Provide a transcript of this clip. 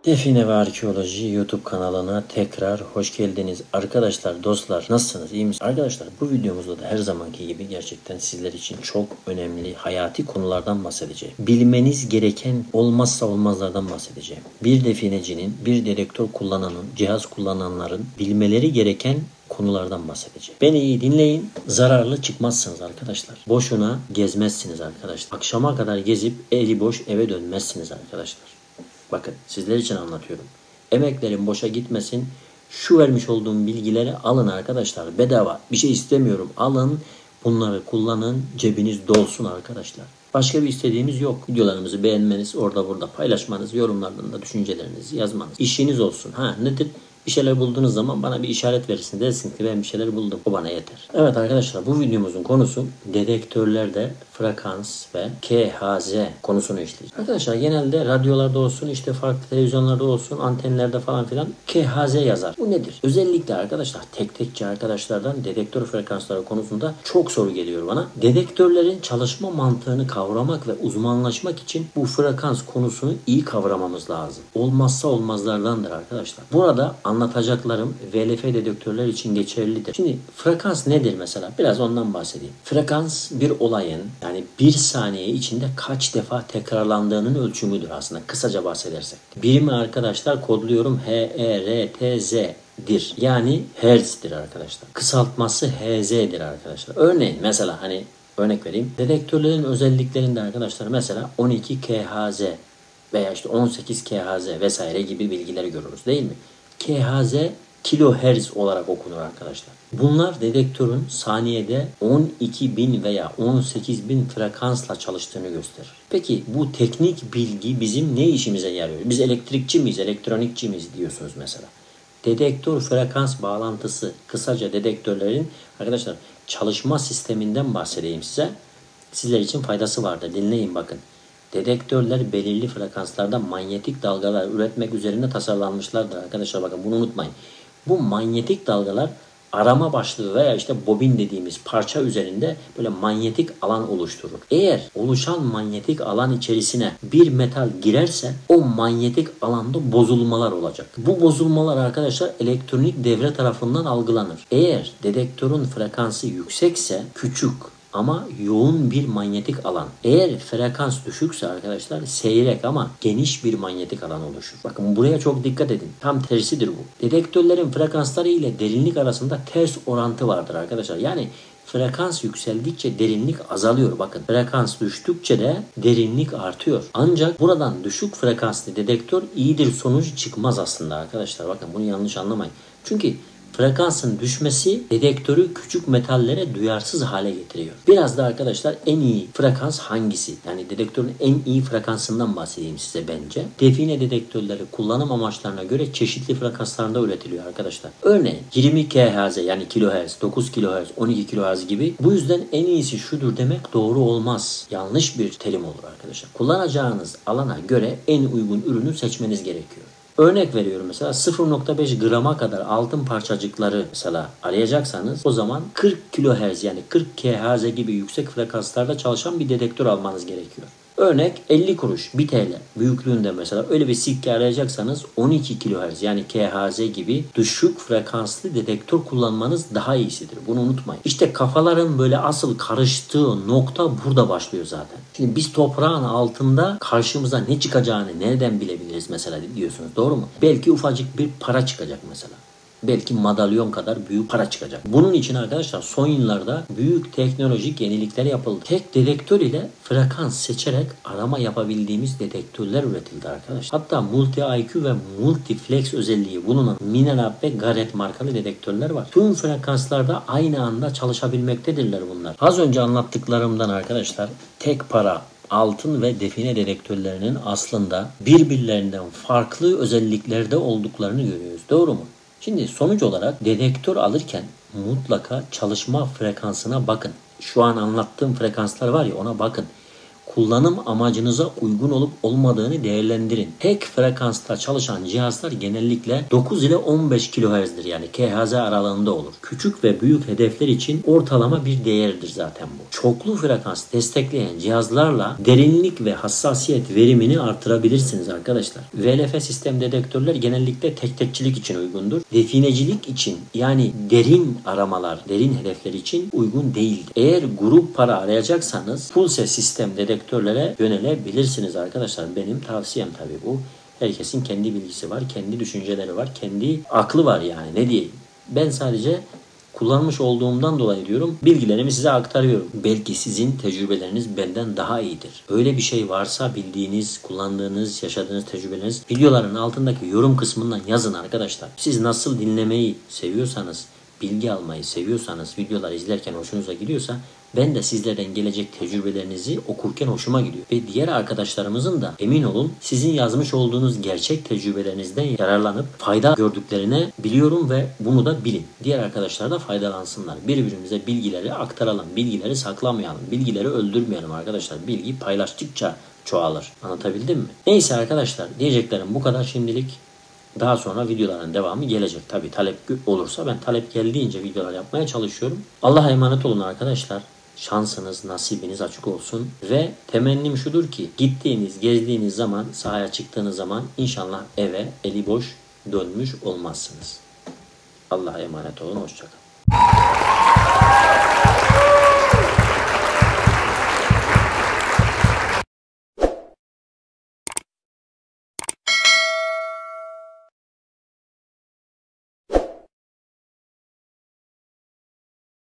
Define ve Arkeoloji YouTube kanalına tekrar hoş geldiniz. Arkadaşlar, dostlar, nasılsınız? İyi misiniz? Arkadaşlar, bu videomuzda da her zamanki gibi gerçekten sizler için çok önemli hayati konulardan bahsedeceğim. Bilmeniz gereken olmazsa olmazlardan bahsedeceğim. Bir definecinin, bir dedektör kullananın, cihaz kullananların bilmeleri gereken konulardan bahsedeceğim. Beni iyi dinleyin. Zararlı çıkmazsınız arkadaşlar. Boşuna gezmezsiniz arkadaşlar. Akşama kadar gezip eli boş eve dönmezsiniz arkadaşlar. Bakın, sizler için anlatıyorum. Emeklerin boşa gitmesin. Şu vermiş olduğum bilgileri alın arkadaşlar. Bedava. Bir şey istemiyorum. Alın. Bunları kullanın. Cebiniz dolsun arkadaşlar. Başka bir istediğimiz yok. Videolarımızı beğenmeniz, orada burada paylaşmanız, yorumlardan da düşüncelerinizi yazmanız. İşiniz olsun. Nedir? Bir şeyler bulduğunuz zaman bana bir işaret verirsin. Dersin ki ben bir şeyler buldum. O bana yeter. Evet arkadaşlar, bu videomuzun konusu dedektörlerde frekans ve KHZ konusunu işleyeceğiz. Arkadaşlar genelde radyolarda olsun, işte farklı televizyonlarda olsun, antenlerde falan filan KHZ yazar. Bu nedir? Özellikle arkadaşlar tekçi arkadaşlardan dedektör frekansları konusunda çok soru geliyor bana. Dedektörlerin çalışma mantığını kavramak ve uzmanlaşmak için bu frekans konusunu iyi kavramamız lazım. Olmazsa olmazlardandır arkadaşlar. Burada anlatacaklarım VLF dedektörler için geçerlidir. Şimdi frekans nedir mesela? Biraz ondan bahsedeyim. Frekans bir olayın, yani bir saniye içinde kaç defa tekrarlandığının ölçümüdür aslında. Kısaca bahsedersek. Birimi arkadaşlar kodluyorum HERTZ'dir. Yani Hertz'tir arkadaşlar. Kısaltması HZ'dir arkadaşlar. Örneğin mesela örnek vereyim. Dedektörlerin özelliklerinde arkadaşlar mesela 12 KHZ veya işte 18 KHZ vesaire gibi bilgileri görürüz değil mi? KHZ kilohertz olarak okunur arkadaşlar. Bunlar dedektörün saniyede 12.000 veya 18.000 frekansla çalıştığını gösterir. Peki bu teknik bilgi bizim ne işimize yarıyor? Biz elektrikçi miyiz, elektronikçi miyiz diyorsunuz mesela. Dedektör frekans bağlantısı, kısaca dedektörlerin arkadaşlar çalışma sisteminden bahsedeyim size. Sizler için faydası vardır. Dinleyin bakın. Dedektörler belirli frekanslarda manyetik dalgalar üretmek üzerine tasarlanmışlardır arkadaşlar. Bakın bunu unutmayın. Bu manyetik dalgalar arama başlığı veya işte bobin dediğimiz parça üzerinde böyle manyetik alan oluşturur. Eğer oluşan manyetik alan içerisine bir metal girerse o manyetik alanda bozulmalar olacak. Bu bozulmalar arkadaşlar elektronik devre tarafından algılanır. Eğer dedektörün frekansı yüksekse küçük ama yoğun bir manyetik alan. Eğer frekans düşükse arkadaşlar seyrek ama geniş bir manyetik alan oluşur. Bakın buraya çok dikkat edin. Tam tersidir bu. Dedektörlerin frekansları ile derinlik arasında ters orantı vardır arkadaşlar. Yani frekans yükseldikçe derinlik azalıyor. Bakın frekans düştükçe de derinlik artıyor. Ancak buradan düşük frekanslı dedektör iyidir sonucu çıkmaz aslında arkadaşlar. Bakın bunu yanlış anlamayın. Çünkü frekansın düşmesi dedektörü küçük metallere duyarsız hale getiriyor. Biraz da arkadaşlar en iyi frekans hangisi? Yani dedektörün en iyi frekansından bahsedeyim size bence. Define dedektörleri kullanım amaçlarına göre çeşitli frekanslarda üretiliyor arkadaşlar. Örneğin 20 kHz yani kilohertz, 9 kHz, 12 kHz gibi. Bu yüzden en iyisi şudur demek doğru olmaz. Yanlış bir terim olur arkadaşlar. Kullanacağınız alana göre en uygun ürünü seçmeniz gerekiyor. Örnek veriyorum mesela 0.5 grama kadar altın parçacıkları mesela arayacaksanız o zaman 40 kHz yani 40 kHz gibi yüksek frekanslarda çalışan bir dedektör almanız gerekiyor. Örnek 50 kuruş 1 TL büyüklüğünde mesela öyle bir sikke arayacaksanız 12 kHz yani KHZ gibi düşük frekanslı dedektör kullanmanız daha iyisidir. Bunu unutmayın. İşte kafaların böyle asıl karıştığı nokta burada başlıyor zaten. Şimdi biz toprağın altında karşımıza ne çıkacağını nereden bilebiliriz mesela diyorsunuz. Doğru mu? Belki ufacık bir para çıkacak mesela. Belki madalyon kadar büyük para çıkacak. Bunun için arkadaşlar son yıllarda büyük teknolojik yenilikler yapıldı. Tek dedektör ile frekans seçerek arama yapabildiğimiz dedektörler üretildi arkadaşlar. Hatta multi IQ ve multiflex özelliği bulunan Minerap ve Garrett markalı dedektörler var. Tüm frekanslarda aynı anda çalışabilmektedirler bunlar. Az önce anlattıklarımdan arkadaşlar tek para, altın ve define dedektörlerinin aslında birbirlerinden farklı özelliklerde olduklarını görüyoruz. Doğru mu? Şimdi sonuç olarak dedektör alırken mutlaka çalışma frekansına bakın. Şu an anlattığım frekanslar var ya ona bakın. kullanım amacınıza uygun olup olmadığını değerlendirin. Tek frekansta çalışan cihazlar genellikle 9 ile 15 kHz'dir, yani KHz aralığında olur. Küçük ve büyük hedefler için ortalama bir değerdir zaten bu. Çoklu frekans destekleyen cihazlarla derinlik ve hassasiyet verimini artırabilirsiniz arkadaşlar. VLF sistem dedektörler genellikle tekçilik için uygundur. Definecilik için, yani derin aramalar, derin hedefler için uygun değildir. Eğer grup para arayacaksanız pulse sistem dedektörlere yönelebilirsiniz arkadaşlar. Benim tavsiyem tabii bu. Herkesin kendi bilgisi var, kendi düşünceleri var, kendi aklı var, yani ne diyeyim. Ben sadece kullanmış olduğumdan dolayı diyorum, bilgilerimi size aktarıyorum. Belki sizin tecrübeleriniz benden daha iyidir. Öyle bir şey varsa bildiğiniz, kullandığınız, yaşadığınız tecrübeleriniz videoların altındaki yorum kısmından yazın arkadaşlar. Siz nasıl dinlemeyi seviyorsanız, bilgi almayı seviyorsanız, videoları izlerken hoşunuza gidiyorsa, ben de sizlerden gelecek tecrübelerinizi okurken hoşuma gidiyor. Ve diğer arkadaşlarımızın da emin olun sizin yazmış olduğunuz gerçek tecrübelerinizden yararlanıp fayda gördüklerine biliyorum ve bunu da bilin. Diğer arkadaşlar da faydalansınlar. Birbirimize bilgileri aktaralım. Bilgileri saklamayalım. Bilgileri öldürmeyelim arkadaşlar. Bilgi paylaştıkça çoğalır. Anlatabildim mi? Neyse arkadaşlar, diyeceklerim bu kadar şimdilik. Daha sonra videoların devamı gelecek. Tabii talep olursa ben talep geldiğince videolar yapmaya çalışıyorum. Allah'a emanet olun arkadaşlar. Şansınız, nasibiniz açık olsun. Ve temennim şudur ki gittiğiniz, gezdiğiniz zaman, sahaya çıktığınız zaman inşallah eve eli boş dönmüş olmazsınız. Allah'a emanet olun. Hoşça kalın.